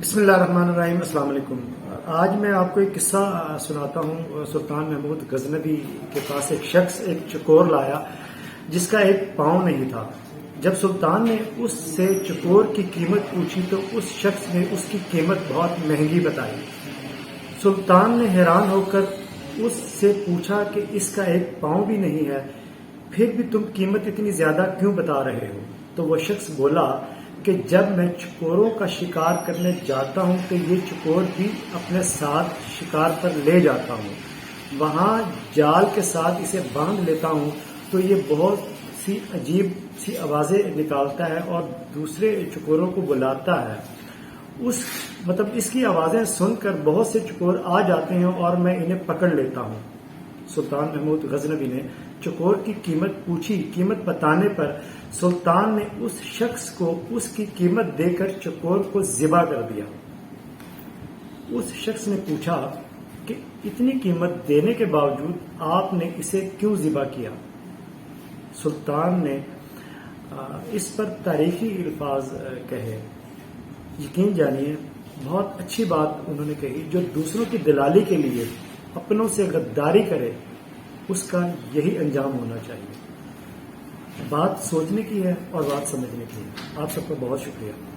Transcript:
بسم اللہ الرحمن الرحیم۔ السلام علیکم۔ آج میں آپ کو ایک قصہ سناتا ہوں۔ سلطان محمود غزنوی کے پاس ایک شخص ایک چکور لایا جس کا ایک پاؤں نہیں تھا۔ جب سلطان نے اس سے چکور کی قیمت پوچھی تو اس شخص نے اس کی قیمت بہت مہنگی بتائی۔ سلطان نے حیران ہو کر اس سے پوچھا کہ اس کا ایک پاؤں بھی نہیں ہے، پھر بھی تم قیمت اتنی زیادہ کیوں بتا رہے ہو؟ تو وہ شخص بولا کہ جب میں چکوروں کا شکار کرنے جاتا ہوں تو یہ چکور بھی اپنے ساتھ شکار پر لے جاتا ہوں، وہاں جال کے ساتھ اسے باندھ لیتا ہوں تو یہ بہت سی عجیب سی آوازیں نکالتا ہے اور دوسرے چکوروں کو بلاتا ہے۔ اس کی آوازیں سن کر بہت سے چکور آ جاتے ہیں اور میں انہیں پکڑ لیتا ہوں۔ سلطان محمود غزنوی نے چکور کی قیمت پوچھی۔ قیمت بتانے پر سلطان نے اس شخص کو اس کی قیمت دے کر چکور کو ذبح کر دیا۔ اس شخص نے پوچھا کہ اتنی قیمت دینے کے باوجود آپ نے اسے کیوں ذبح کیا؟ سلطان نے اس پر تاریخی الفاظ کہے۔ یقین جانیے بہت اچھی بات انہوں نے کہی۔ جو دوسروں کی دلالی کے لیے اپنوں سے غداری کرے اس کا یہی انجام ہونا چاہیے۔ بات سوچنے کی ہے اور بات سمجھنے کی ہے۔ آپ سب کا بہت شکریہ۔